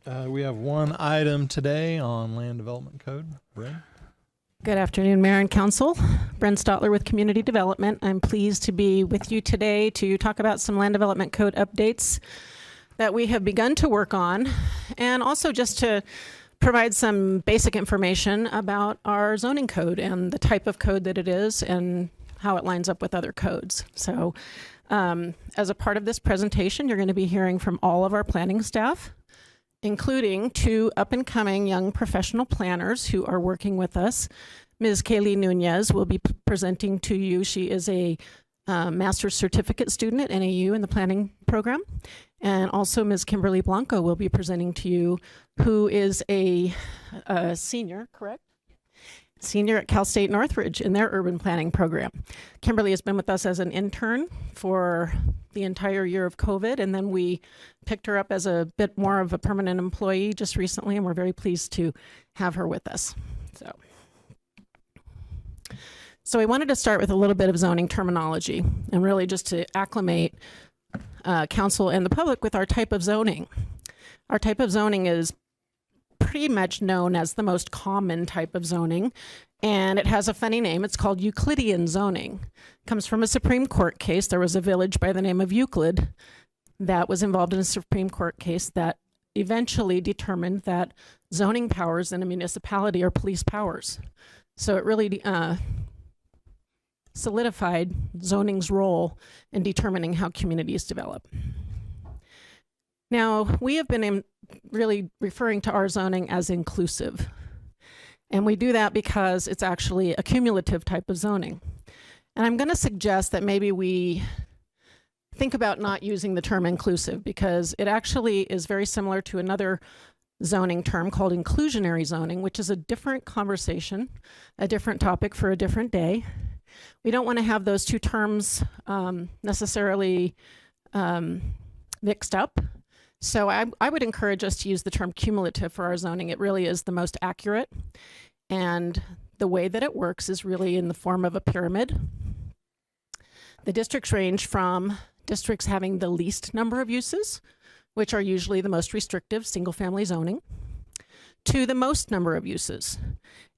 We have one item today on land development code. Bryn? Good afternoon, Mayor and Council. Bryn Stotler with Community Development. I'm pleased to be with you today to talk about some land development code updates that we have begun to work on, and also just to provide some basic information about our zoning code and the type of code that it is and how it lines up with other codes. So as a part of this presentation, you're going to be hearing from all of our planning staff, including two up-and-coming young professional planners who are working with us. Ms. Kaylee Nunez will be presenting to you. She is a master's certificate student at NAU in the planning program. And also Ms. Kimberly Blanco will be presenting to you, who is a senior, correct? Senior at Cal State Northridge in their urban planning program. Kimberly has been with us as an intern for the entire year of COVID, and then we picked her up as a bit more of a permanent employee just recently, and we're very pleased to have her with us. So I wanted to start with a little bit of zoning terminology, and really just to acclimate council and the public with our type of zoning. Our type of zoning is pretty much known as the most common type of zoning, and it has a funny name. It's called Euclidean zoning. It comes from a Supreme Court case. There was a village by the name of Euclid that was involved in a Supreme Court case that eventually determined that zoning powers in a municipality are police powers. So it really solidified zoning's role in determining how communities develop. Now, we have been really referring to our zoning as inclusive. And we do that because it's actually a cumulative type of zoning. And I'm going to suggest that maybe we think about not using the term inclusive, because it actually is very similar to another zoning term called inclusionary zoning, which is a different conversation, a different topic for a different day. We don't want to have those two terms necessarily mixed up. So I would encourage us to use the term cumulative for our zoning. It really is the most accurate. And the way that it works is really in the form of a pyramid. The districts range from districts having the least number of uses, which are usually the most restrictive, single-family zoning, to the most number of uses.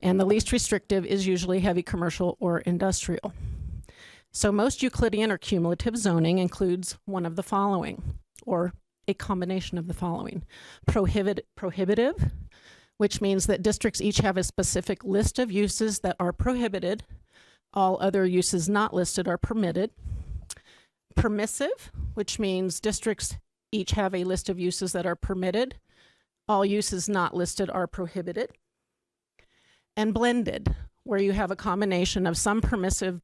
And the least restrictive is usually heavy commercial or industrial. So most Euclidean or cumulative zoning includes one of the following, or a combination of the following. Prohibitive, which means that districts each have a specific list of uses that are prohibited. All other uses not listed are permitted. Permissive, which means districts each have a list of uses that are permitted. All uses not listed are prohibited. And blended, where you have a combination of some permissive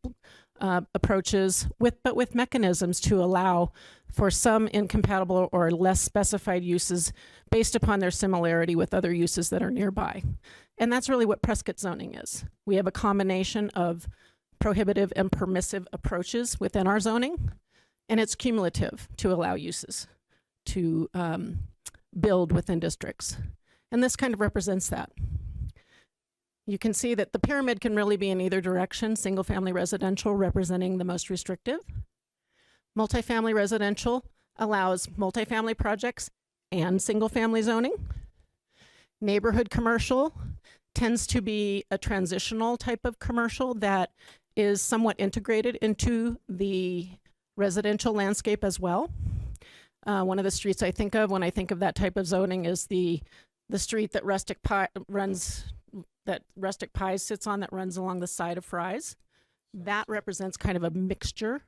approaches but with mechanisms to allow for some incompatible or less specified uses based upon their similarity with other uses that are nearby. And that's really what Prescott zoning is. We have a combination of prohibitive and permissive approaches within our zoning, and it's cumulative to allow uses to build within districts. And this kind of represents that. You can see that the pyramid can really be in either direction. Single-family residential representing the most restrictive. Multifamily residential allows multifamily projects and single-family zoning. Neighborhood commercial tends to be a transitional type of commercial that is somewhat integrated into the residential landscape as well. One of the streets I think of when I think of that type of zoning is the street that Rustic Pies sits on, that runs along the side of Fry's. That represents kind of a mixture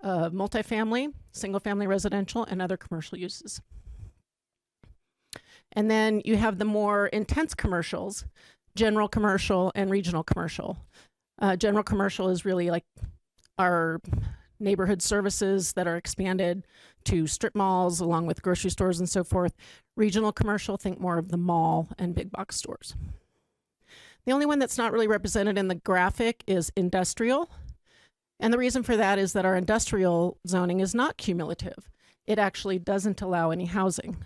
of multifamily, single-family residential, and other commercial uses. And then you have the more intense commercials, general commercial and regional commercial. General commercial is really like our neighborhood services that are expanded to strip malls along with grocery stores and so forth. Regional commercial, think more of the mall and big box stores. The only one that's not really represented in the graphic is industrial. And the reason for that is that our industrial zoning is not cumulative. It actually doesn't allow any housing,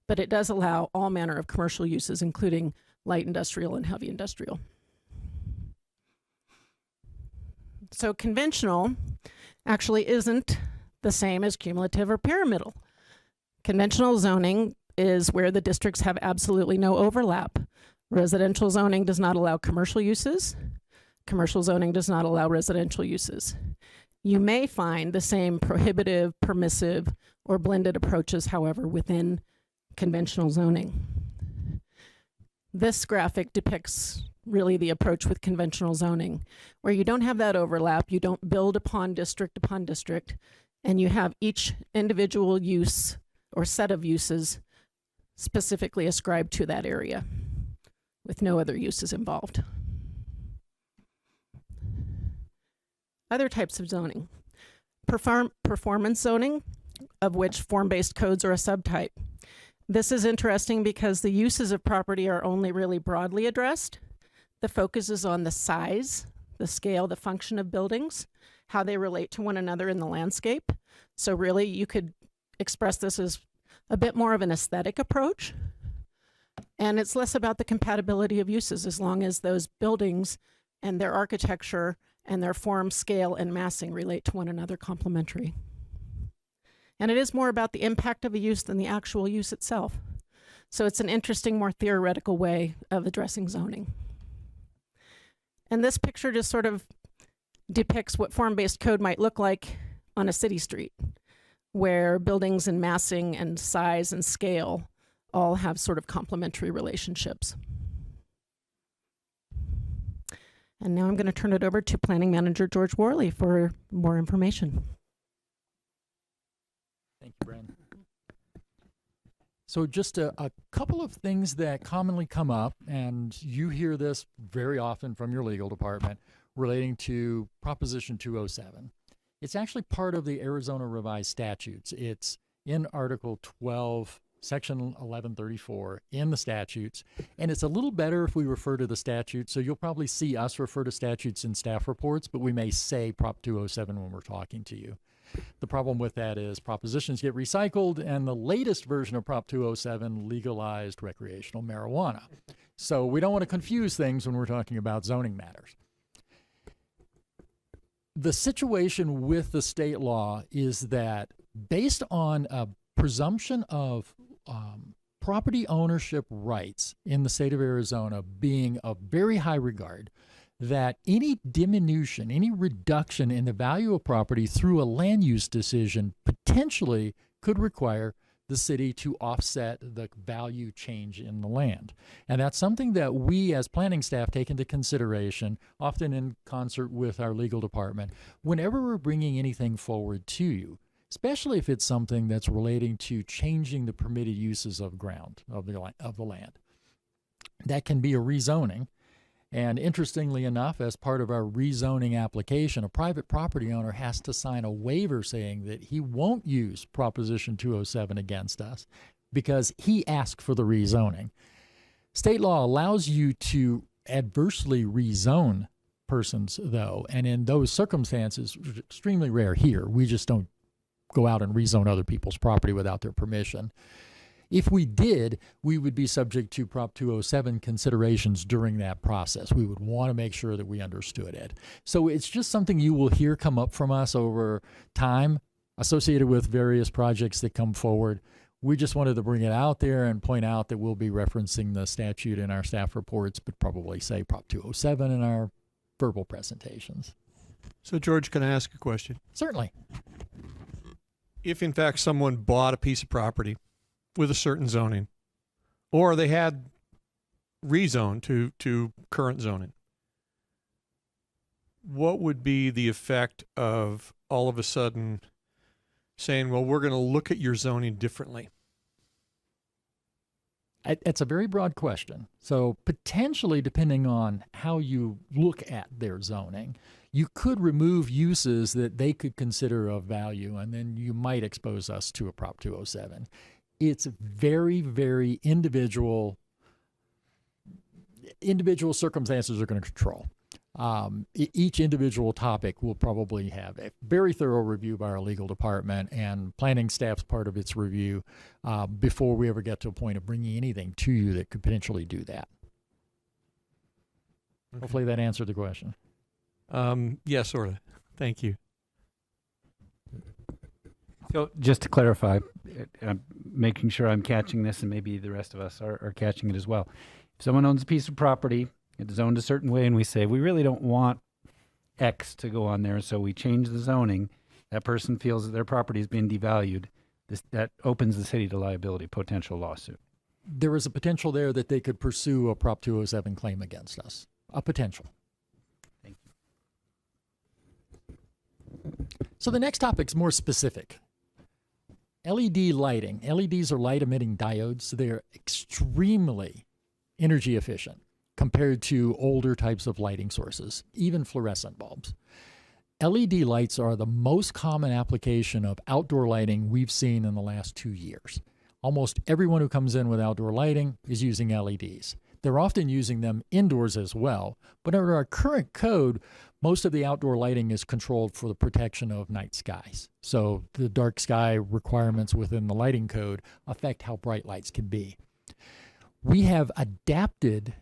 but it does allow all manner of commercial uses, including light industrial and heavy industrial. So conventional actually isn't the same as cumulative or pyramidal. Conventional zoning is where the districts have absolutely no overlap. Residential zoning does not allow commercial uses. Commercial zoning does not allow residential uses. You may find the same prohibitive, permissive, or blended approaches, however, within conventional zoning. This graphic depicts really the approach with conventional zoning, where you don't have that overlap, you don't build upon district, and you have each individual use or set of uses specifically ascribed to that area, with no other uses involved. Other types of zoning. Performance zoning, of which form-based codes are a subtype. This is interesting because the uses of property are only really broadly addressed. The focus is on the size, the scale, the function of buildings, how they relate to one another in the landscape. So really you could express this as a bit more of an aesthetic approach. And it's less about the compatibility of uses, as long as those buildings and their architecture and their form, scale, and massing relate to one another complementary. And it is more about the impact of a use than the actual use itself. So it's an interesting, more theoretical way of addressing zoning. And this picture just sort of depicts what form-based code might look like on a city street, where buildings and massing and size and scale all have sort of complementary relationships. And now I'm going to turn it over to Planning Manager George Worley for more information. Thank you, Brandon. So just a couple of things that commonly come up, and you hear this very often from your legal department, relating to Proposition 207. It's actually part of the Arizona Revised Statutes. It's in Article 12, Section 1134 in the statutes, and it's a little better if we refer to the statute. So you'll probably see us refer to statutes in staff reports, but we may say Prop 207 when we're talking to you. The problem with that is propositions get recycled, and the latest version of Prop 207 legalized recreational marijuana. So we don't want to confuse things when we're talking about zoning matters. The situation with the state law is that based on a presumption of property ownership rights in the state of Arizona being of very high regard, that any diminution, any reduction in the value of property through a land use decision potentially could require the city to offset the value change in the land. And that's something that we as planning staff take into consideration, often in concert with our legal department, whenever we're bringing anything forward to you, especially if it's something that's relating to changing the permitted uses of ground, of the land. That can be a rezoning. And interestingly enough, as part of our rezoning application, a private property owner has to sign a waiver saying that he won't use Proposition 207 against us because he asked for the rezoning. State law allows you to adversely rezone persons, though, and in those circumstances, which are extremely rare here, we just don't go out and rezone other people's property without their permission. If we did, we would be subject to Prop 207 considerations during that process. We would want to make sure that we understood it. So it's just something you will hear come up from us over time associated with various projects that come forward. We just wanted to bring it out there and point out that we'll be referencing the statute in our staff reports, but probably say Prop 207 in our verbal presentations. So, George, can I ask a question? Certainly. If, in fact, someone bought a piece of property with a certain zoning, or they had rezoned to current zoning, what would be the effect of all of a sudden saying, well, we're going to look at your zoning differently? It's a very broad question. So potentially, depending on how you look at their zoning, you could remove uses that they could consider of value, and then you might expose us to a Prop 207. It's very, very individual. Individual circumstances are going to control. Each individual topic will probably have a very thorough review by our legal department and planning staff's part of its review before we ever get to a point of bringing anything to you that could potentially do that. Okay. Hopefully that answered the question. Yeah, sort of. Thank you. So just to clarify, I'm making sure I'm catching this, and maybe the rest of us are catching it as well. If someone owns a piece of property, it's zoned a certain way, and we say, we really don't want X to go on there, so we change the zoning, that person feels that their property is being devalued, that opens the city to liability, potential lawsuit. There is a potential there that they could pursue a Prop 207 claim against us. A potential. Thank you. So the next topic is more specific. LED lighting. LEDs are light-emitting diodes. They're extremely energy efficient compared to older types of lighting sources, even fluorescent bulbs. LED lights are the most common application of outdoor lighting we've seen in the last 2 years. Almost everyone who comes in with outdoor lighting is using LEDs. They're often using them indoors as well, but under our current code, most of the outdoor lighting is controlled for the protection of night skies. So the dark sky requirements within the lighting code affect how bright lights can be. We have adapted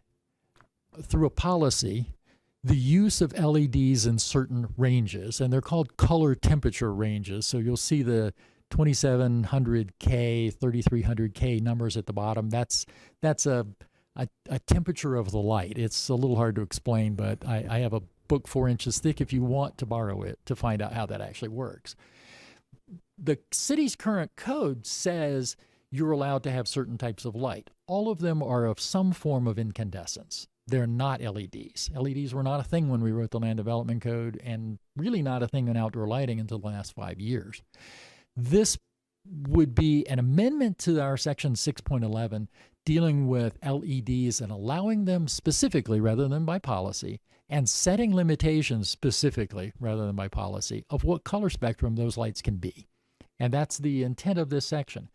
through a policy the use of LEDs in certain ranges, and they're called color temperature ranges. So you'll see the 2700K, 3300K numbers at the bottom. That's a temperature of the light. It's a little hard to explain, but I have a book 4 inches thick if you want to borrow it to find out how that actually works. The city's current code says you're allowed to have certain types of light. All of them are of some form of incandescence. They're not LEDs. LEDs were not a thing when we wrote the Land Development Code, and really not a thing in outdoor lighting until the last 5 years. This would be an amendment to our section 6.11 dealing with LEDs and allowing them specifically rather than by policy, and setting limitations specifically rather than by policy of what color spectrum those lights can be. And that's the intent of this section.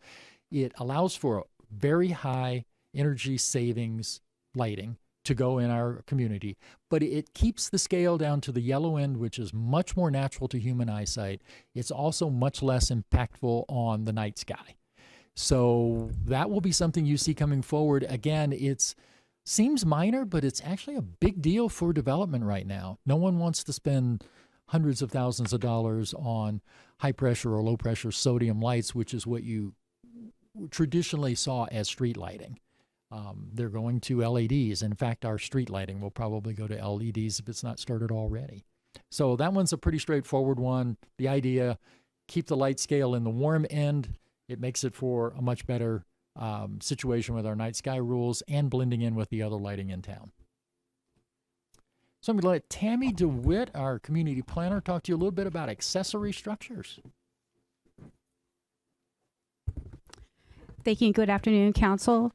It allows for very high energy savings lighting to go in our community, but it keeps the scale down to the yellow end, which is much more natural to human eyesight. It's also much less impactful on the night sky. So that will be something you see coming forward. Again, it seems minor, but it's actually a big deal for development right now. No one wants to spend hundreds of thousands of dollars on high pressure or low pressure sodium lights, which is what you traditionally saw as street lighting. They're going to LEDs. In fact, our street lighting will probably go to LEDs if it's not started already. So that one's a pretty straightforward one. The idea, keep the light scale in the warm end. It makes it for a much better situation with our night sky rules and blending in with the other lighting in town. So I'm going to let Tammy DeWitt, our community planner, talk to you a little bit about accessory structures. Thank you. Good afternoon, Council.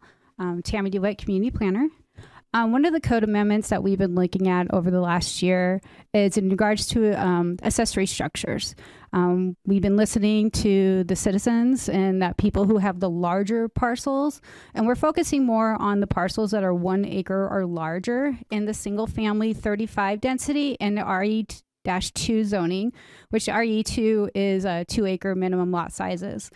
Tammy DeWitt, Community Planner. One of the code amendments that we've been looking at over the last year is in regards to accessory structures. We've been listening to the citizens and that people who have the larger parcels, and we're focusing more on the parcels that are 1 acre or larger in the single family 35 density and the RE-2 zoning, which RE2 is 2 acre minimum lot sizes.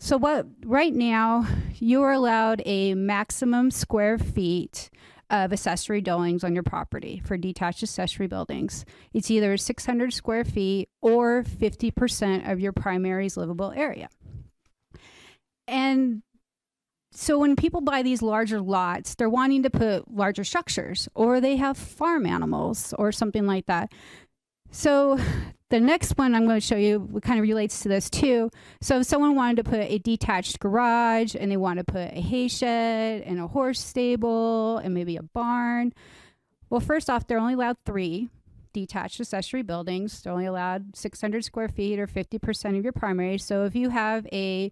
So right now, you are allowed a maximum square feet of accessory dwellings on your property for detached accessory buildings. It's either 600 square feet or 50% of your primary's livable area. And so when people buy these larger lots, they're wanting to put larger structures, or they have farm animals or something like that. So the next one I'm going to show you kind of relates to this too. So if someone wanted to put a detached garage and they want to put a hay shed and a horse stable and maybe a barn. Well, first off, they're only allowed 3 detached accessory buildings. They're only allowed 600 square feet or 50% of your primary. So if you have a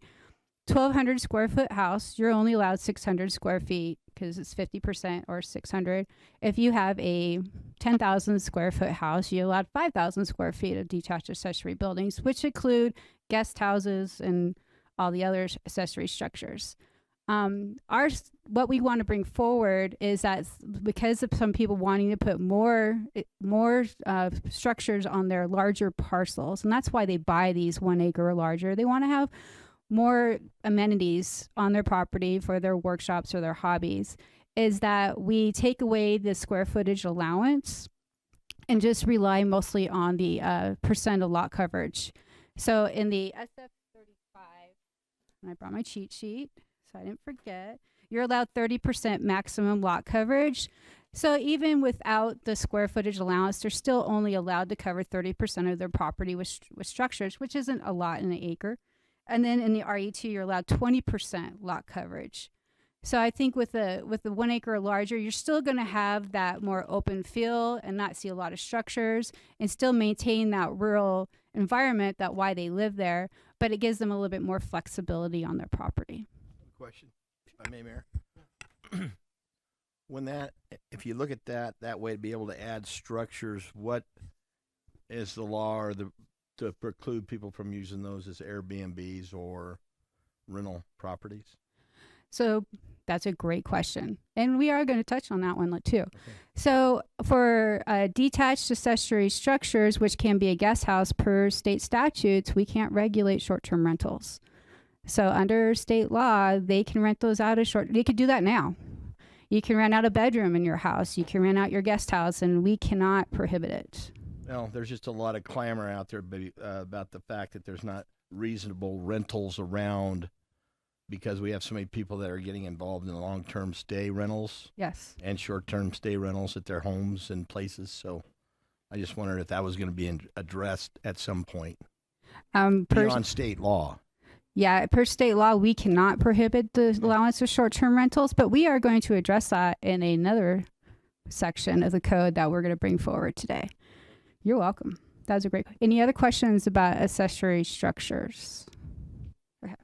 1,200 square foot house, you're only allowed 600 square feet because it's 50% or 600. If you have a 10,000 square foot house, you're allowed 5,000 square feet of detached accessory buildings, which include guest houses and all the other accessory structures. What we want to bring forward is that because of some people wanting to put more structures on their larger parcels, and that's why they buy these 1 acre or larger, they want to have more amenities on their property for their workshops or their hobbies, is that we take away the square footage allowance and just rely mostly on the percent of lot coverage. So in the SF and I brought my cheat sheet, so I didn't forget. You're allowed 30% maximum lot coverage. So even without the square footage allowance, they're still only allowed to cover 30% of their property with structures, which isn't a lot in an acre. And then in the RE2, you're allowed 20% lot coverage. So I think with the 1 acre or larger, you're still going to have that more open feel and not see a lot of structures and still maintain that rural environment, that why they live there, but it gives them a little bit more flexibility on their property. Question, if I may, Mayor. If you look at that way to be able to add structures, what is the law or to preclude people from using those as Airbnbs or rental properties? So that's a great question. And we are going to touch on that one too. Okay. So for detached accessory structures, which can be a guest house per state statutes, we can't regulate short-term rentals. So under state law, they can rent those out as they could do that now. You can rent out a bedroom in your house. You can rent out your guest house, and we cannot prohibit it. Well, there's just a lot of clamor out there about the fact that there's not reasonable rentals around because we have so many people that are getting involved in long-term stay rentals. Yes. And short-term stay rentals at their homes and places. So I just wondered if that was going to be addressed at some point beyond state law. Yeah, per state law, we cannot prohibit the allowance of short-term rentals, but we are going to address that in another section of the code that we're going to bring forward today. You're welcome. That was a great. Any other questions about accessory structures? Okay.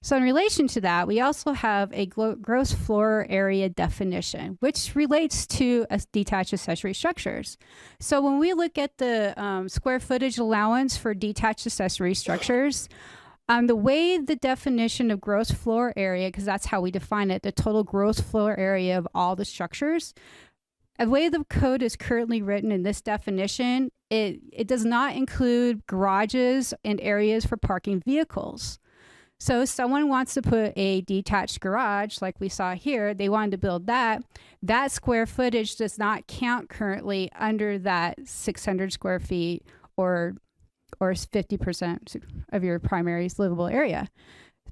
So in relation to that, we also have a gross floor area definition, which relates to detached accessory structures. So when we look at the square footage allowance for detached accessory structures, the way the definition of gross floor area, because that's how we define it, the total gross floor area of all the structures, the way the code is currently written in this definition, it does not include garages and areas for parking vehicles. So if someone wants to put a detached garage, like we saw here, they wanted to build that square footage does not count currently under that 600 square feet or 50% of your primary livable area.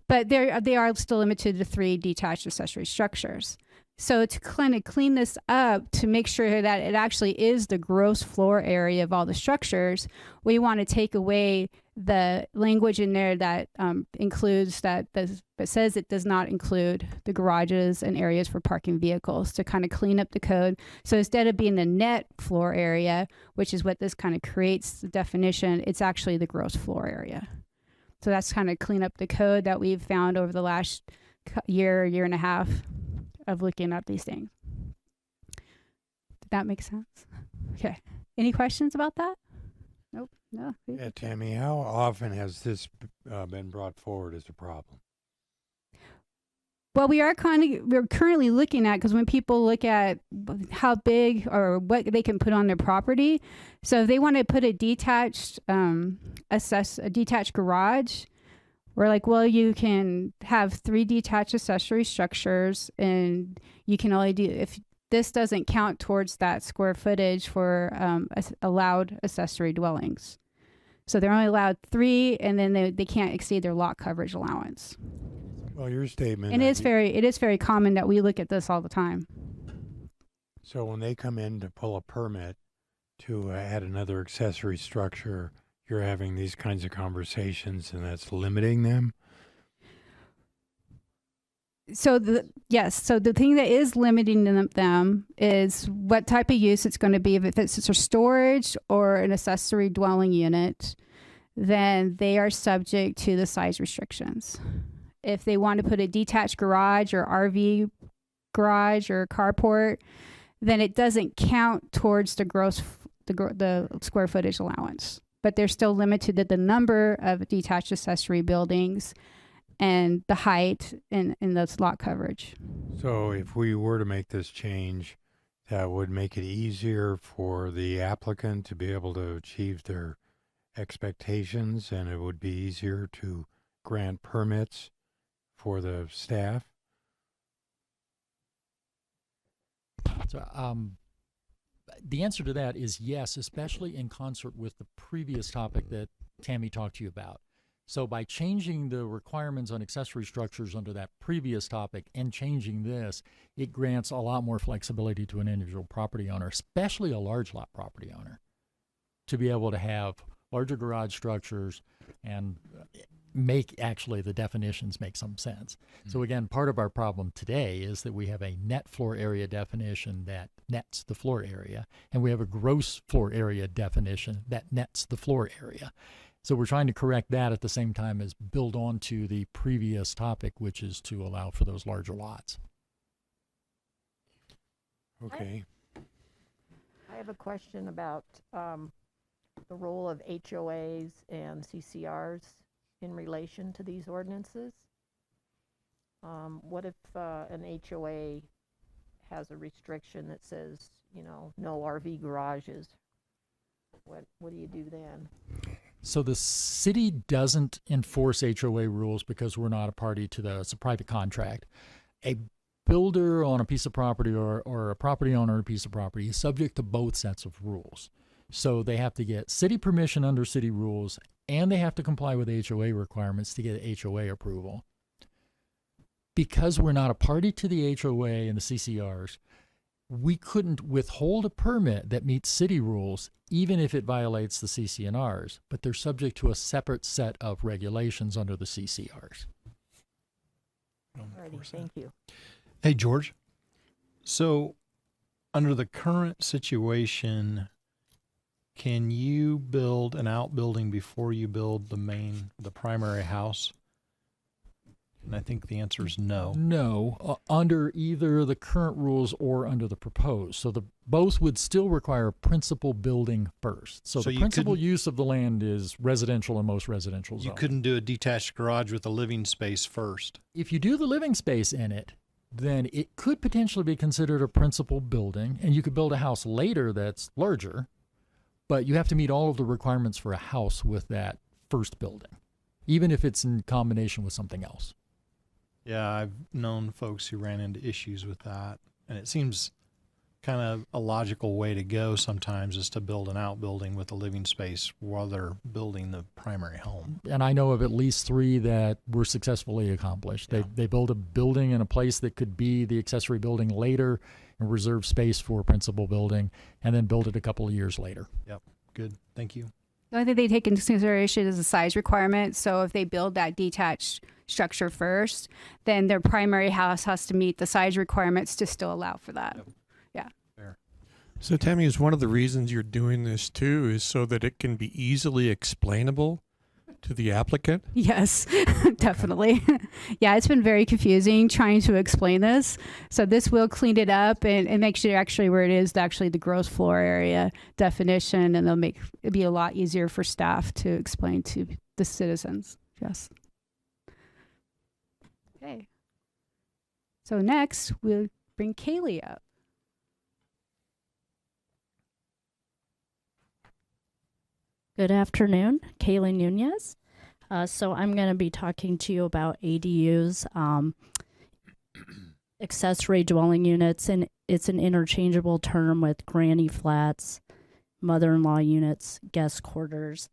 But they are still limited to 3 detached accessory structures. So to kind of clean this up, to make sure that it actually is the gross floor area of all the structures, we want to take away the language in there that includes that says it does not include the garages and areas for parking vehicles, to kind of clean up the code. So instead of being the net floor area, which is what this kind of creates the definition, it's actually the gross floor area. So that's kind of clean up the code that we've found over the last year and a half of looking at these things. Did that make sense? Okay. Any questions about that? Nope. No. Yeah, Tammy, how often has this been brought forward as a problem? Well, we're currently looking at, because when people look at how big or what they can put on their property, so if they want to put a detached garage, we're like, well, you can have 3 detached accessory structures, and you can only do, if this doesn't count towards that square footage for allowed accessory dwellings. So they're only allowed 3, and then they can't exceed their lot coverage allowance. Well, your statement. And it is very common that we look at this all the time. So when they come in to pull a permit to add another accessory structure, you're having these kinds of conversations, and that's limiting them? So the thing that is limiting them is what type of use it's going to be. If it's a storage or an accessory dwelling unit, then they are subject to the size restrictions. If they want to put a detached garage or RV garage or carport, then it doesn't count towards the square footage allowance. But they're still limited to the number of detached accessory buildings and the height and the lot coverage. So if we were to make this change, that would make it easier for the applicant to be able to achieve their expectations, and it would be easier to grant permits for the staff? So the answer to that is yes, especially in concert with the previous topic that Tammy talked to you about. So by changing the requirements on accessory structures under that previous topic and changing this, it grants a lot more flexibility to an individual property owner, especially a large lot property owner, to be able to have larger garage structures and make actually the definitions make some sense. So again, part of our problem today is that we have a net floor area definition that nets the floor area, and we have a gross floor area definition that nets the floor area. So we're trying to correct that at the same time as build on to the previous topic, which is to allow for those larger lots. Okay. I have a question about the role of HOAs and CCRs in relation to these ordinances. What if an HOA has a restriction that says, you know, no RV garages? What do you do then? So the city doesn't enforce HOA rules because we're not a party to it's a private contract. A builder on a piece of property or a property owner on a piece of property is subject to both sets of rules. So they have to get city permission under city rules, and they have to comply with HOA requirements to get HOA approval. Because we're not a party to the HOA and the CCRs, we couldn't withhold a permit that meets city rules, even if it violates the CC&Rs, but they're subject to a separate set of regulations under the CCRs. Alrighty, thank you. Hey, George. So, under the current situation, can you build an outbuilding before you build the primary house? And I think the answer is no. No, under either the current rules or under the proposed. So both would still require principal building first. So the principal use of the land is residential in most residential zones. You couldn't do a detached garage with a living space first. If you do the living space in it, then it could potentially be considered a principal building, and you could build a house later that's larger, but you have to meet all of the requirements for a house with that first building, even if it's in combination with something else. Yeah, I've known folks who ran into issues with that, and it seems kind of a logical way to go sometimes is to build an outbuilding with a living space while they're building the primary home. And I know of at least 3 that were successfully accomplished. Yeah. They build a building in a place that could be the accessory building later and reserve space for a principal building, and then build it a couple of years later. Yep, good, thank you. The only thing they take into consideration is the size requirement. So if they build that detached structure first, then their primary house has to meet the size requirements to still allow for that. Yep. Yeah. Fair. So, Tammy, is one of the reasons you're doing this too is so that it can be easily explainable to the applicant? Yes, definitely. Yeah, it's been very confusing trying to explain this. So this will clean it up and make sure actually where it is actually the gross floor area definition, and they'll make it be a lot easier for staff to explain to the citizens. Yes. Okay. So next we'll bring Kaylee up. Good afternoon, Kaylee Nunez. So I'm going to be talking to you about ADUs, accessory dwelling units, and it's an interchangeable term with granny flats, mother-in-law units, guest quarters.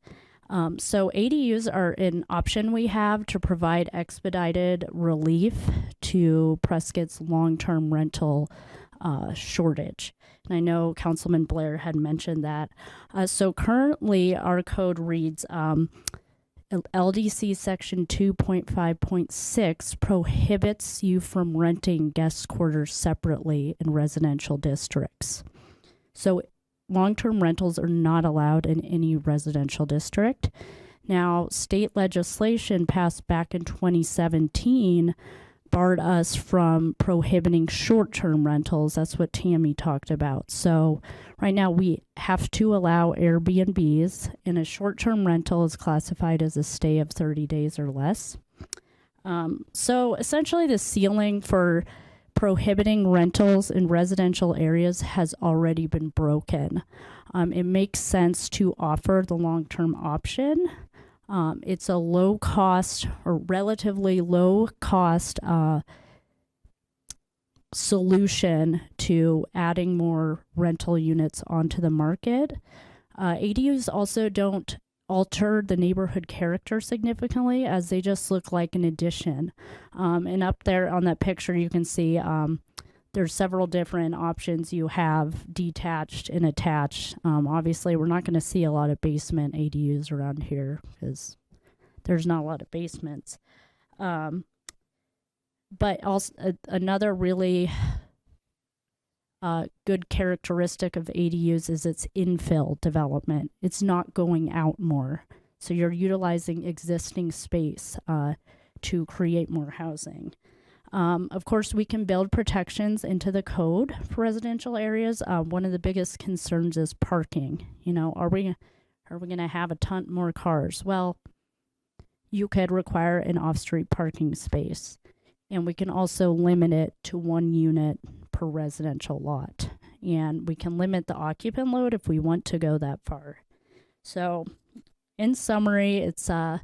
So ADUs are an option we have to provide expedited relief to Prescott's long-term rental shortage. And I know Councilman Blair had mentioned that. So currently our code reads LDC section 2.5.6 prohibits you from renting guest quarters separately in residential districts. So long-term rentals are not allowed in any residential district. Now, state legislation passed back in 2017 barred us from prohibiting short-term rentals. That's what Tammy talked about. So right now we have to allow Airbnbs, and a short-term rental is classified as a stay of 30 days or less. So essentially the ceiling for prohibiting rentals in residential areas has already been broken. It makes sense to offer the long-term option. It's a low cost or relatively low cost solution to adding more rental units onto the market. ADUs also don't alter the neighborhood character significantly, as they just look like an addition. And up there on that picture, you can see there's several different options. You have detached and attached. Obviously, we're not going to see a lot of basement ADUs around here because there's not a lot of basements. But also another really good characteristic of ADUs is its infill development. It's not going out more. So you're utilizing existing space to create more housing. Of course, we can build protections into the code for residential areas. One of the biggest concerns is parking. You know, are we going to have a ton more cars? Well, you could require an off-street parking space. And we can also limit it to 1 unit per residential lot. And we can limit the occupant load if we want to go that far. So, in summary, it's a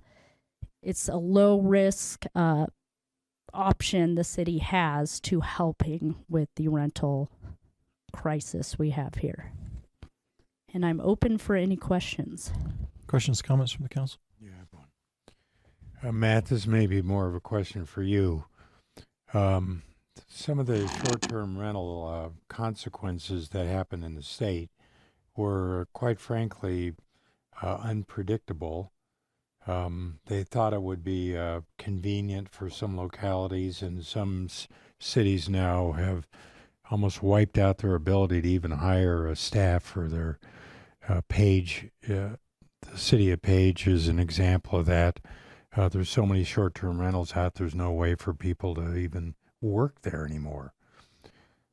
low risk option the city has to helping with the rental crisis we have here. And I'm open for any questions. Questions, comments from the council? Yeah, I have one. Matt, this may be more of a question for you. Some of the short-term rental consequences that happen in the state were, quite frankly, unpredictable. They thought it would be convenient for some localities, and some cities now have almost wiped out their ability to even hire a staff for their Page. The city of Page is an example of that. There's so many short-term rentals out, there's no way for people to even work there anymore.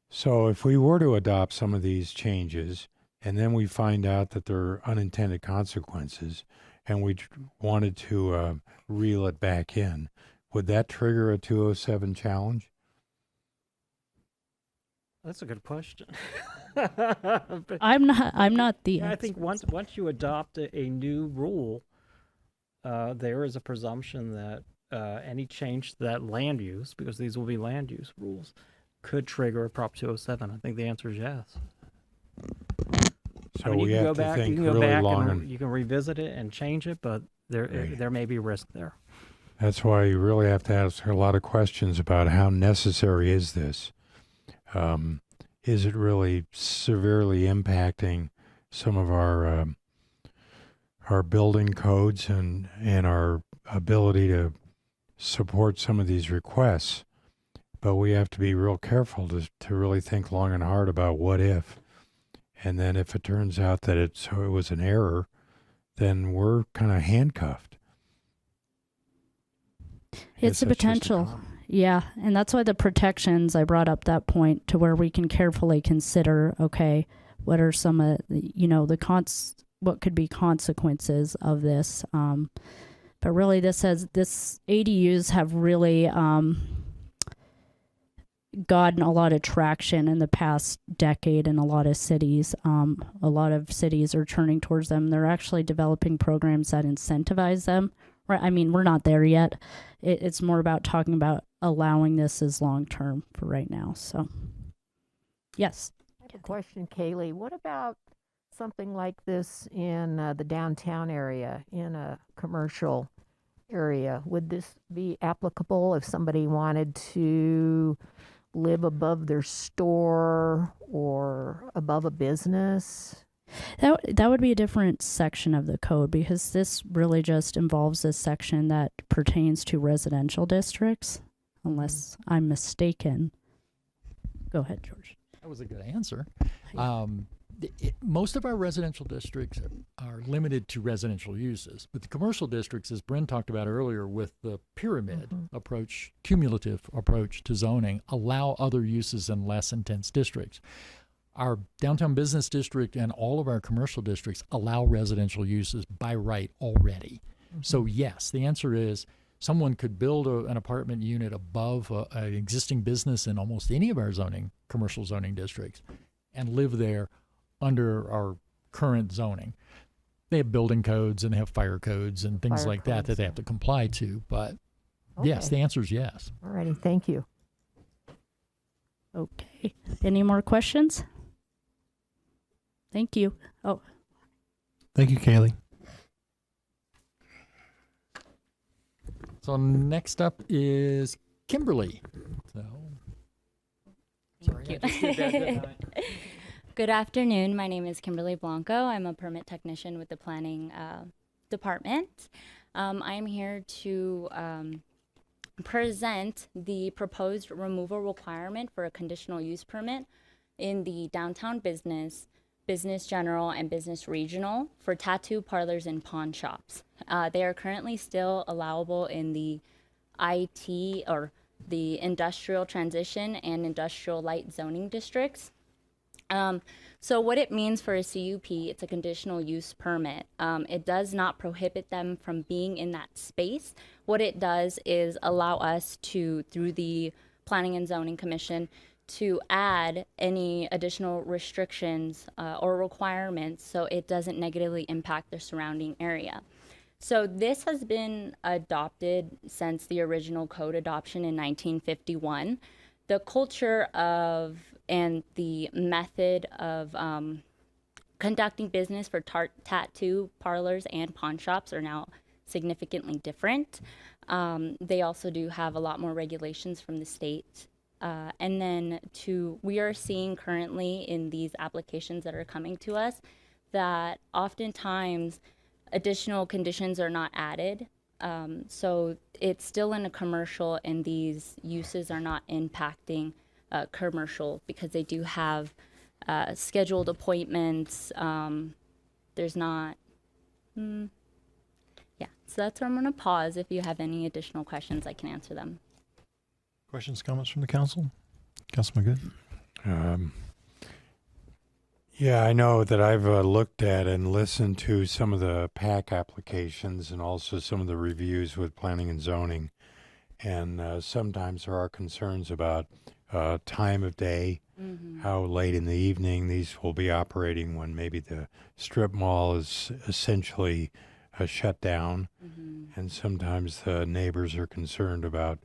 So if we were to adopt some of these changes, and then we find out that there are unintended consequences, and we wanted to reel it back in, would that trigger a 207 challenge? That's a good question. I'm not the I think once you adopt a new rule, there is a presumption that any change to that land use, because these will be land use rules, could trigger a Prop 207. I think the answer is yes. So we have to think really long, and you can revisit it and change it, but there may be risk there. That's why you really have to ask a lot of questions about how necessary is this. Is it really severely impacting some of our building codes and our ability to support some of these requests? But we have to be real careful to really think long and hard about what if. And then if it turns out that it was an error, then we're kind of handcuffed. It's a potential. Yeah, and that's why the protections, I brought up that point to where we can carefully consider, okay, what are some of, what could be consequences of this. But really this ADUs have really gotten a lot of traction in the past decade in a lot of cities. A lot of cities are turning towards them. They're actually developing programs that incentivize them. Right? I mean, we're not there yet. It's more about talking about allowing this as long-term for right now. So, yes. I have a question, Kaylee. What about something like this in the downtown area, in a commercial area? Would this be applicable if somebody wanted to live above their store or above a business? That would be a different section of the code, because this really just involves a section that pertains to residential districts, unless I'm mistaken. Go ahead, George. That was a good answer. Most of our residential districts are limited to residential uses, but the commercial districts, as Bryn talked about earlier, with the pyramid approach, cumulative approach to zoning, allow other uses in less intense districts. Our downtown business district and all of our commercial districts allow residential uses by right already. So yes, the answer is someone could build an apartment unit above an existing business in almost any of our commercial zoning districts, and live there under our current zoning. They have building codes and they have fire codes and things like that they have to comply to. But yes, the answer is yes. All righty, thank you. Okay. Any more questions? Thank you. Oh. Thank you, Kaylee. So next up is Kimberly. So, sorry, I just did that, didn't I? Good afternoon. My name is Kimberly Blanco. I'm a permit technician with the planning department. I am here to present the proposed removal requirement for a conditional use permit in the downtown business, business general, and business regional for tattoo parlors and pawn shops. They are currently still allowable in the IT or the industrial transition and industrial light zoning districts. So what it means for a CUP, it's a conditional use permit. It does not prohibit them from being in that space. What it does is allow us to, through the Planning and Zoning Commission, to add any additional restrictions or requirements so it doesn't negatively impact the surrounding area. So this has been adopted since the original code adoption in 1951. The culture of and the method of conducting business for tattoo parlors and pawn shops are now significantly different. They also do have a lot more regulations from the state. And then we are seeing currently in these applications that are coming to us that oftentimes additional conditions are not added. So it's still in a commercial and these uses are not impacting commercial because they do have scheduled appointments. There's not, yeah. So that's where I'm gonna pause. If you have any additional questions, I can answer them. Questions, comments from the council? Councilman Good? Yeah, I know that I've looked at and listened to some of the PAC applications and also some of the reviews with planning and zoning. And sometimes there are concerns about time of day, how late in the evening these will be operating when maybe the strip mall is essentially shut down. And sometimes the neighbors are concerned about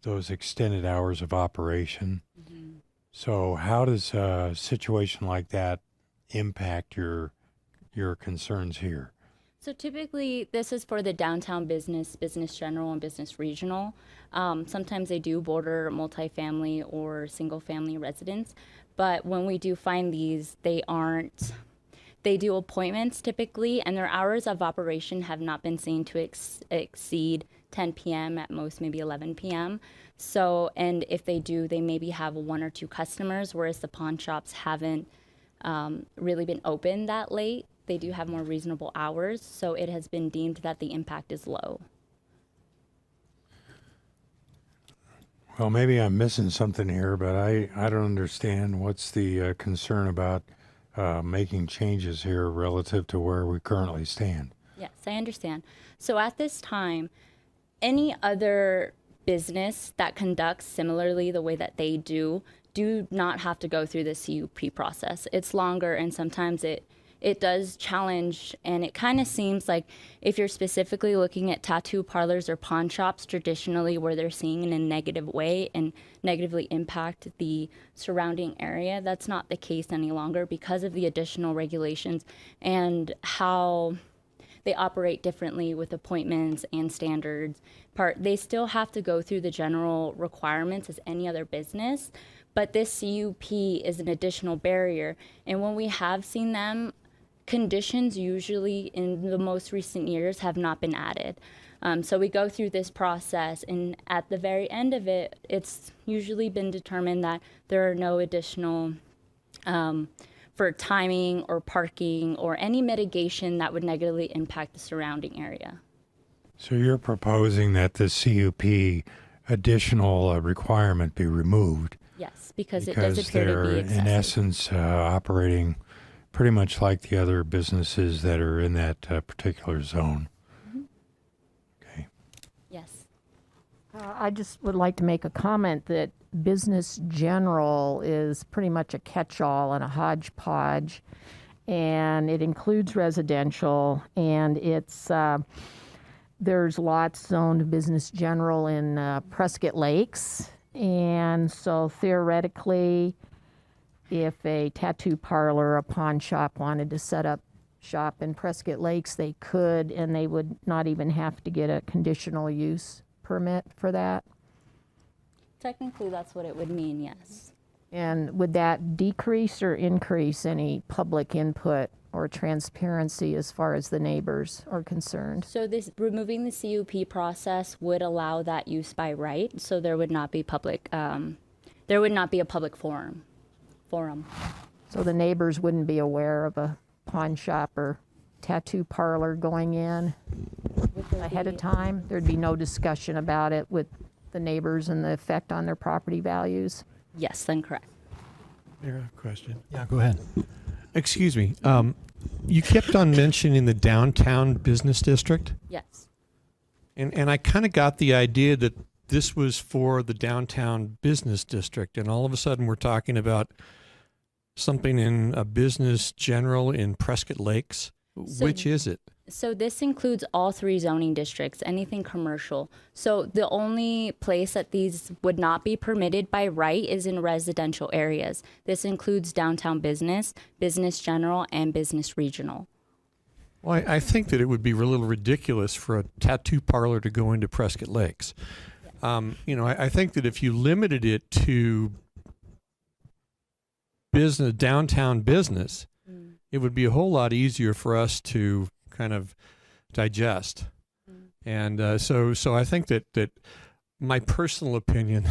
those extended hours of operation. So how does a situation like that impact your concerns here? So typically this is for the downtown business, business general, and business regional. Sometimes they do border multifamily or single family residents, but when we do find these, they do appointments typically, and their hours of operation have not been seen to exceed 10 p.m. at most, maybe 11 p.m. So, and if they do, they maybe have one or two customers, whereas the pawn shops haven't really been open that late. They do have more reasonable hours, so it has been deemed that the impact is low. Well, maybe I'm missing something here, but I don't understand what's the concern about making changes here relative to where we currently stand. Yes, I understand. So at this time, any other business that conducts similarly the way that they do not have to go through the CUP process. It's longer, and sometimes it does challenge, and it kind of seems like if you're specifically looking at tattoo parlors or pawn shops traditionally where they're seeing in a negative way and negatively impact the surrounding area, that's not the case any longer because of the additional regulations and how they operate differently with appointments and standards. They still have to go through the general requirements as any other business, but this CUP is an additional barrier. And when we have seen them, conditions usually in the most recent years have not been added. So we go through this process, and at the very end of it, it's usually been determined that there are no additional for timing or parking or any mitigation that would negatively impact the surrounding area. So you're proposing that the CUP additional requirement be removed? Yes, because it does appear to be excessive. In essence, operating pretty much like the other businesses that are in that particular zone. Okay. Yes. I just would like to make a comment that business general is pretty much a catch-all and a hodgepodge, and it includes residential, and it's there's lots zoned business general in Prescott Lakes, and so theoretically, if a tattoo parlor, a pawn shop wanted to set up shop in Prescott Lakes, they could, and they would not even have to get a conditional use permit for that. Technically, that's what it would mean, yes. And would that decrease or increase any public input or transparency as far as the neighbors are concerned? So this removing the CUP process would allow that use by right. So there would not be public, there would not be a public forum. So the neighbors wouldn't be aware of a pawn shop or tattoo parlor going in ahead of time? There'd be no discussion about it with the neighbors and the effect on their property values? Yes, then correct. Mayor, I have a question. Yeah, go ahead. Excuse me. You kept on mentioning the downtown business district, Yes. and I kind of got the idea that this was for the downtown business district, and all of a sudden we're talking about something in a business general in Prescott Lakes. So- Which is it? So this includes all 3 zoning districts, anything commercial. So the only place that these would not be permitted by right is in residential areas. This includes downtown business, business general, and business regional. Well, I think that it would be a little ridiculous for a tattoo parlor to go into Prescott Lakes. I think that if you limited it to business, downtown business, it would be a whole lot easier for us to kind of digest. And so I think that my personal opinion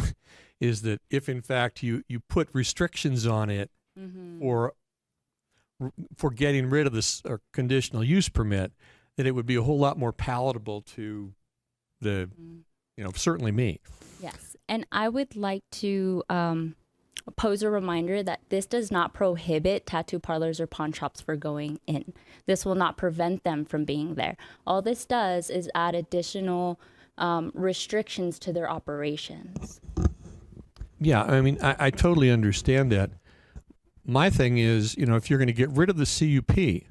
is that if in fact you put restrictions on it for getting rid of this conditional use permit, that it would be a whole lot more palatable to the, certainly me. Yes. And I would like to pose a reminder that this does not prohibit tattoo parlors or pawn shops from going in. This will not prevent them from being there. All this does is add additional restrictions to their operations. Yeah, I mean, I totally understand that. My thing is, if you're going to get rid of the CUP,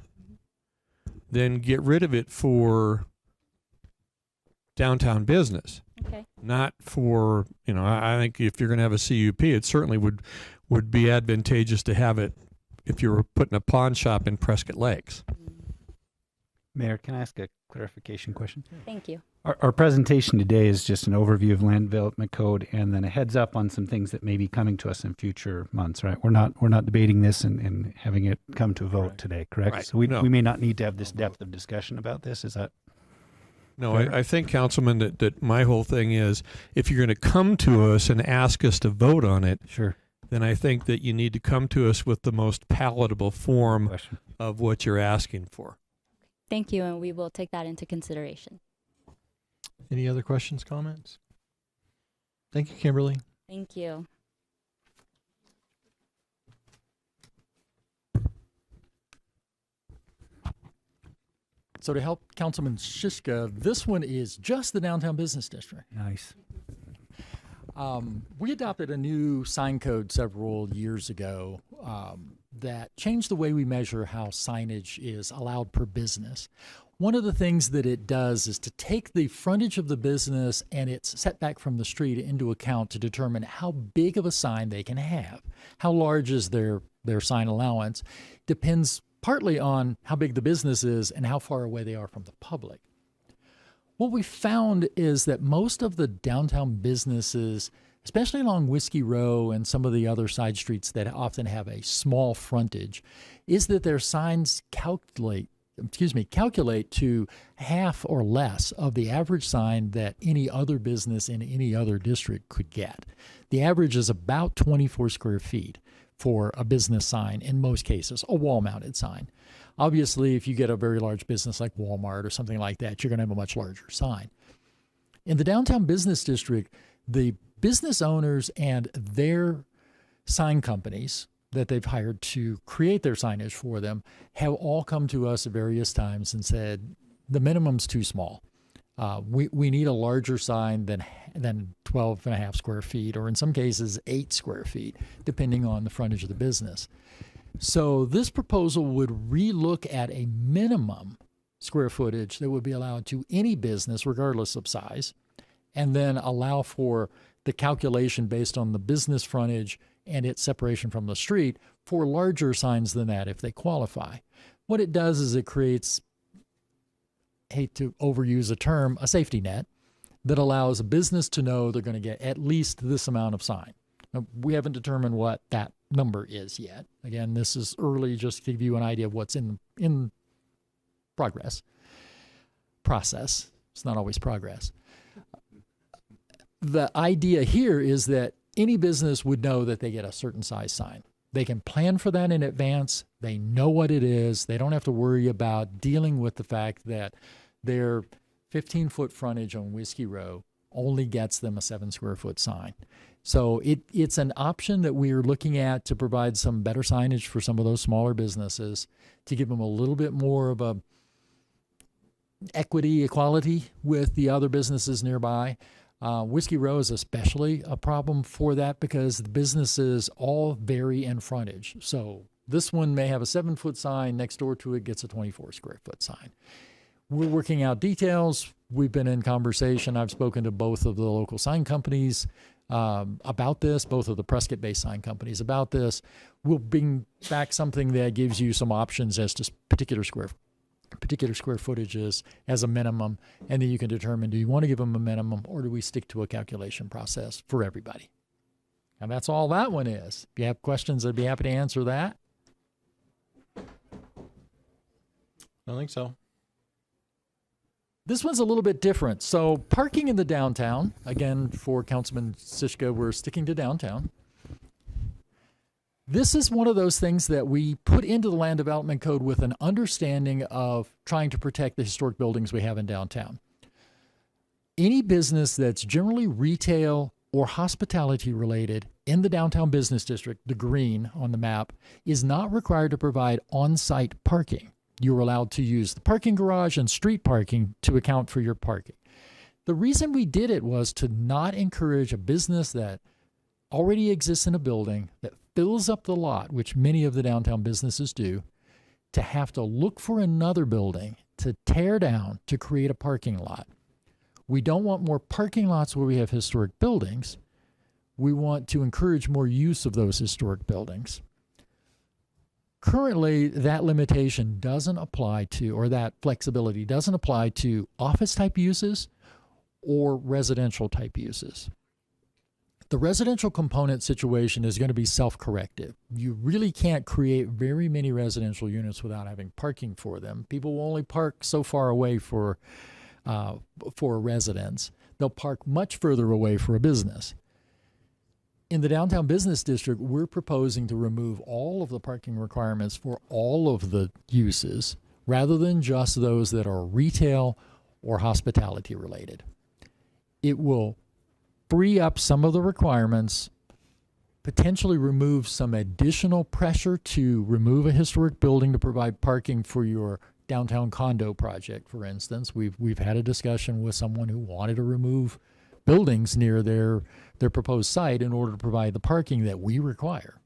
then get rid of it for downtown business. Okay. Not for, I think if you're going to have a CUP, it certainly would be advantageous to have it if you were putting a pawn shop in Prescott Lakes. Mayor, can I ask a clarification question? Thank you. Our presentation today is just an overview of land development code and then a heads up on some things that may be coming to us in future months, right? We're not debating this and having it come to a vote today, correct? Right. So we No. may not need to have this depth of discussion about this. Is that? No, I think, Councilman, that my whole thing is if you're going to come to us and ask us to vote on it, Sure. then I think that you need to come to us with the most palatable form Question. of what you're asking for. Thank you, and we will take that into consideration. Any other questions, comments? Thank you, Kimberly. Thank you. So to help Councilman Shishka, this one is just the downtown business district. Nice. We adopted a new sign code several years ago that changed the way we measure how signage is allowed per business. One of the things that it does is to take the frontage of the business and its setback from the street into account to determine how big of a sign they can have. How large is their sign allowance depends partly on how big the business is and how far away they are from the public. What we found is that most of the downtown businesses, especially along Whiskey Row and some of the other side streets that often have a small frontage, is that their signs calculate to half or less of the average sign that any other business in any other district could get. The average is about 24 square feet for a business sign in most cases, a wall-mounted sign. Obviously, if you get a very large business like Walmart or something like that, you're going to have a much larger sign. In the downtown business district, the business owners and their sign companies that they've hired to create their signage for them have all come to us at various times and said, the minimum's too small. We need a larger sign than 12 and a half square feet, or in some cases 8 square feet, depending on the frontage of the business. So this proposal would relook at a minimum square footage that would be allowed to any business, regardless of size, and then allow for the calculation based on the business frontage and its separation from the street for larger signs than that if they qualify. What it does is it creates, hate to overuse a term, a safety net that allows a business to know they're going to get at least this amount of sign. Now, we haven't determined what that number is yet. Again, this is early, just to give you an idea of what's in process. It's not always progress. The idea here is that any business would know that they get a certain size sign. They can plan for that in advance. They know what it is. They don't have to worry about dealing with the fact that their 15-foot frontage on Whiskey Row only gets them a 7-square-foot sign. So it's an option that we're looking at to provide some better signage for some of those smaller businesses, to give them a little bit more of a equality with the other businesses nearby. Whiskey Row is especially a problem for that because the businesses all vary in frontage. So this one may have a 7-foot sign. Next door to it gets a 24-square-foot sign. We're working out details. We've been in conversation. I've spoken to both of the local sign companies about this, both of the Prescott-based sign companies about this. We'll bring back something that gives you some options as to particular square footages as a minimum, and then you can determine, do you want to give them a minimum or do we stick to a calculation process for everybody? And that's all that one is. If you have questions, I'd be happy to answer that. I don't think so. This one's a little bit different. So parking in the downtown, again, for Councilman Sischka, we're sticking to downtown. This is one of those things that we put into the Land Development Code with an understanding of trying to protect the historic buildings we have in downtown. Any business that's generally retail or hospitality related in the downtown business district, the green on the map, is not required to provide on-site parking. You're allowed to use the parking garage and street parking to account for your parking. The reason we did it was to not encourage a business that already exists in a building that fills up the lot, which many of the downtown businesses do, to have to look for another building to tear down to create a parking lot. We don't want more parking lots where we have historic buildings. We want to encourage more use of those historic buildings. Currently, that limitation doesn't apply to, or that flexibility doesn't apply to office type uses or residential type uses. The residential component situation is going to be self-corrective. You really can't create very many residential units without having parking for them. People will only park so far away for a residence. They'll park much further away for a business. In the downtown business district, we're proposing to remove all of the parking requirements for all of the uses, rather than just those that are retail or hospitality related. It will free up some of the requirements, potentially remove some additional pressure to remove a historic building to provide parking for your downtown condo project, for instance. We've had a discussion with someone who wanted to remove buildings near their proposed site in order to provide the parking that we require.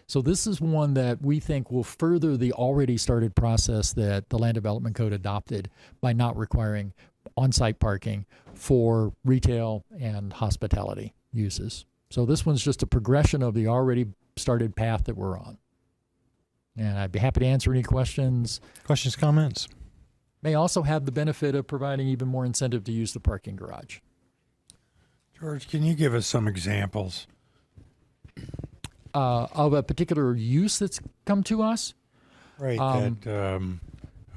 So this is one that we think will further the already started process that the Land Development Code adopted by not requiring on-site parking for retail and hospitality uses. So this one's just a progression of the already started path that we're on. And I'd be happy to answer any questions. Questions, comments? May also have the benefit of providing even more incentive to use the parking garage. George, can you give us some examples? Of a particular use that's come to us? Right, that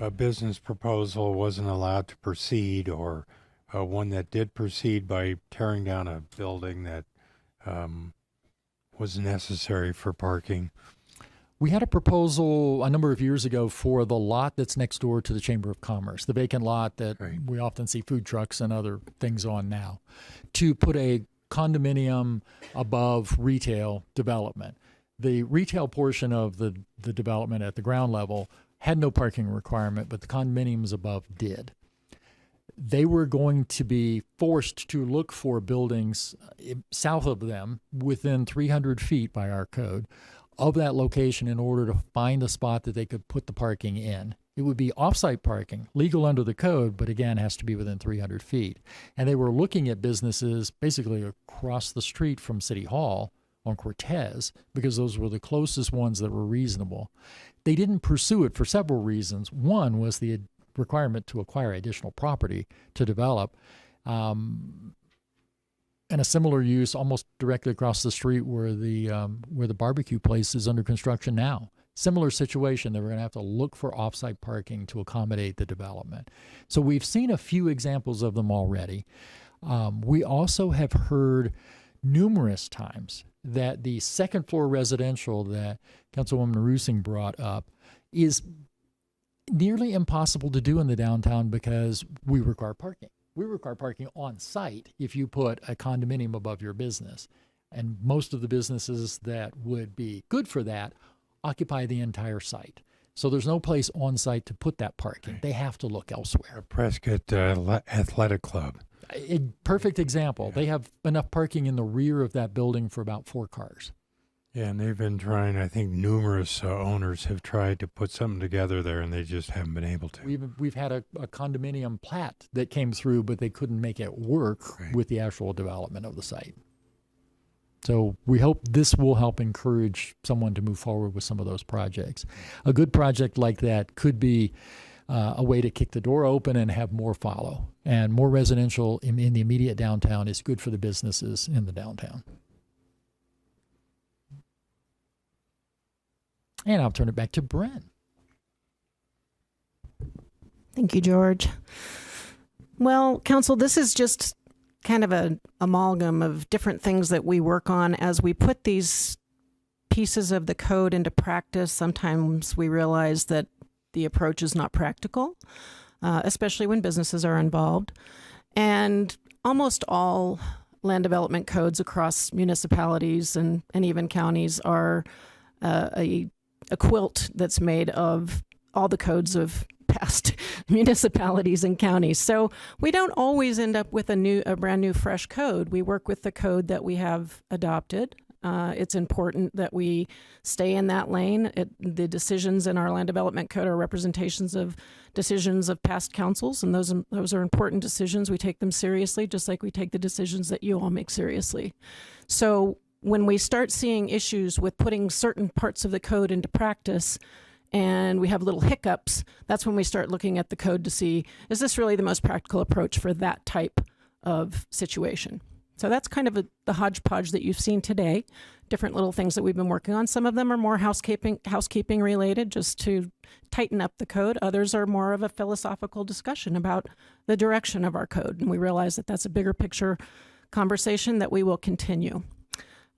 a business proposal wasn't allowed to proceed, or one that did proceed by tearing down a building that was necessary for parking. We had a proposal a number of years ago for the lot that's next door to the Chamber of Commerce, the vacant lot that we often see food trucks and other things on now, to put a condominium above retail development. The retail portion of the development at the ground level had no parking requirement, but the condominiums above did. They were going to be forced to look for buildings south of them within 300 feet by our code of that location in order to find a spot that they could put the parking in. It would be off-site parking, legal under the code, but again, has to be within 300 feet. And they were looking at businesses basically across the street from City Hall on Cortez because those were the closest ones that were reasonable. They didn't pursue it for several reasons. One was the requirement to acquire additional property to develop. And a similar use almost directly across the street where the barbecue place is under construction now. Similar situation, they were going to have to look for off-site parking to accommodate the development. So we've seen a few examples of them already. We also have heard numerous times that the second floor residential that Councilwoman Rusing brought up is nearly impossible to do in the downtown because we require parking. We require parking on site if you put a condominium above your business. And most of the businesses that would be good for that occupy the entire site. So there's no place on site to put that parking. They have to look elsewhere. Prescott Athletic Club. A perfect example. Yeah. They have enough parking in the rear of that building for about 4 cars. Yeah, and they've been trying, I think numerous owners have tried to put something together there, and they just haven't been able to. We've had a condominium plat that came through, but they couldn't make it work with the actual development of the site. So we hope this will help encourage someone to move forward with some of those projects. A good project like that could be a way to kick the door open and have more follow. And more residential in the immediate downtown is good for the businesses in the downtown. And I'll turn it back to Bren. Thank you, George. Well, Council, this is just kind of an amalgam of different things that we work on as we put these pieces of the code into practice. Sometimes we realize that the approach is not practical, especially when businesses are involved. And almost all land development codes across municipalities and even counties are a quilt that's made of all the codes of past municipalities and counties. So we don't always end up with a brand new fresh code. We work with the code that we have adopted. It's important that we stay in that lane. The decisions in our land development code are representations of decisions of past councils, and those are important decisions. We take them seriously, just like we take the decisions that you all make seriously. So when we start seeing issues with putting certain parts of the code into practice and we have little hiccups, that's when we start looking at the code to see, is this really the most practical approach for that type of situation? So that's kind of the hodgepodge that you've seen today, different little things that we've been working on. Some of them are more housekeeping related, just to tighten up the code. Others are more of a philosophical discussion about the direction of our code. And we realize that that's a bigger picture conversation that we will continue.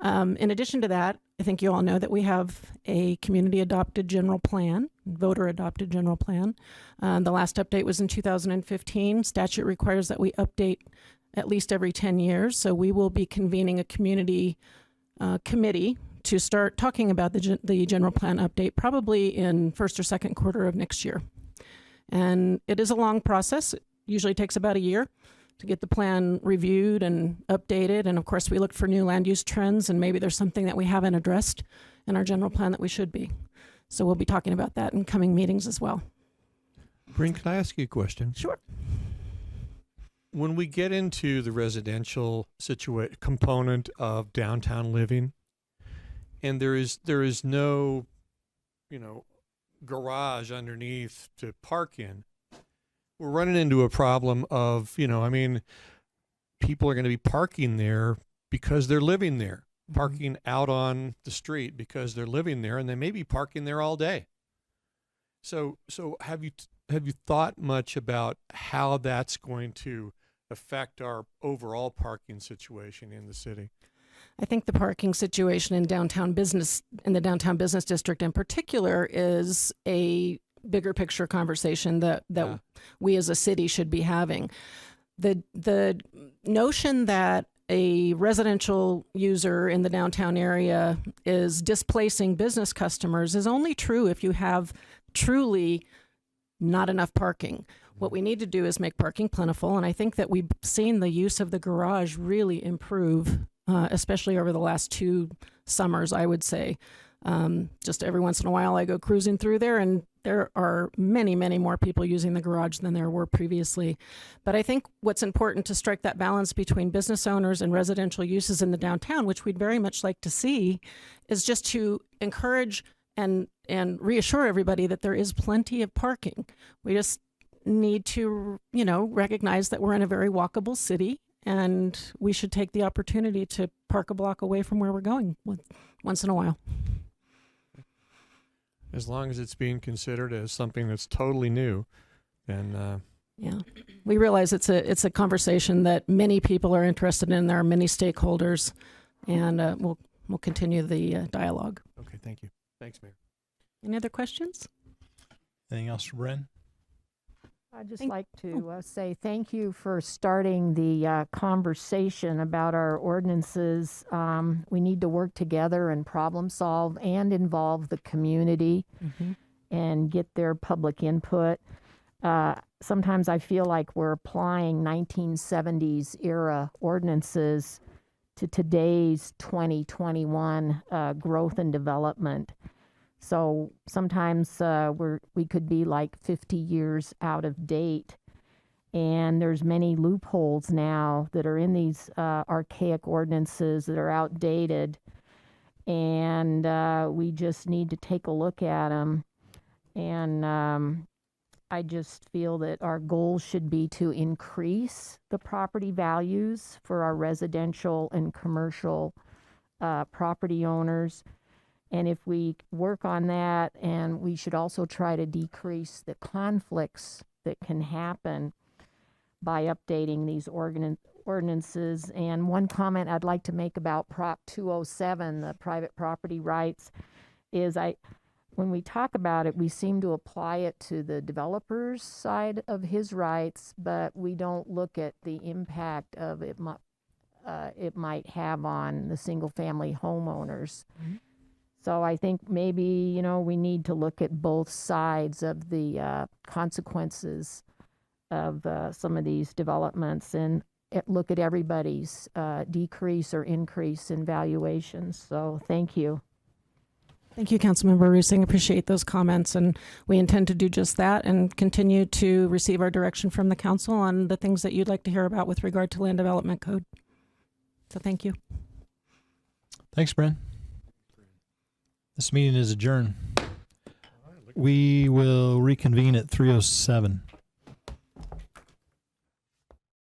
In addition to that, I think you all know that we have a community adopted general plan, voter adopted general plan. The last update was in 2015. Statute requires that we update at least every 10 years. So we will be convening a community committee to start talking about the general plan update probably in first or second quarter of next year. And it is a long process. It usually takes about a year to get the plan reviewed and updated. And of course, we look for new land use trends, and maybe there's something that we haven't addressed in our general plan that we should be. So we'll be talking about that in coming meetings as well. Bryn, can I ask you a question? Sure. When we get into the residential component of downtown living, and there is no, garage underneath to park in, we're running into a problem of, people are going to be parking there because they're living there, parking out on the street because they're living there, and they may be parking there all day. So have you thought much about how that's going to affect our overall parking situation in the city? I think the parking situation in the downtown business district in particular is a bigger picture conversation that we as a city should be having. The notion that a residential user in the downtown area is displacing business customers is only true if you have truly not enough parking. What we need to do is make parking plentiful, and I think that we've seen the use of the garage really improve, especially over the last 2 summers, I would say. Just every once in a while I go cruising through there, and there are many, many more people using the garage than there were previously. But I think what's important to strike that balance between business owners and residential uses in the downtown, which we'd very much like to see, is just to encourage and reassure everybody that there is plenty of parking. We just need to, recognize that we're in a very walkable city, and we should take the opportunity to park a block away from where we're going once in a while. As long as it's being considered as something that's totally new, then yeah, we realize it's a conversation that many people are interested in. There are many stakeholders, and we'll continue the dialogue. Okay, thank you. Thanks, Mayor. Any other questions? Anything else for Bren? I'd just like to say thank you for starting the conversation about our ordinances. We need to work together and problem solve and involve the community and get their public input. Sometimes I feel like we're applying 1970s era ordinances to today's 2021 growth and development. So sometimes we could be like 50 years out of date, and there's many loopholes now that are in these archaic ordinances that are outdated, and we just need to take a look at them. And I just feel that our goal should be to increase the property values for our residential and commercial property owners. And if we work on that, and we should also try to decrease the conflicts that can happen by updating these ordinances. And one comment I'd like to make about Prop 207, the private property rights, is when we talk about it, we seem to apply it to the developer's side of his rights, but we don't look at the impact of it might have on the single-family homeowners. So I think maybe, we need to look at both sides of the consequences of some of these developments and look at everybody's decrease or increase in valuations. So thank you. Thank you, Councilmember Rusing. Appreciate those comments, and we intend to do just that and continue to receive our direction from the council on the things that you'd like to hear about with regard to land development code. So thank you. Thanks, Bren. This meeting is adjourned. We will reconvene at 3:07.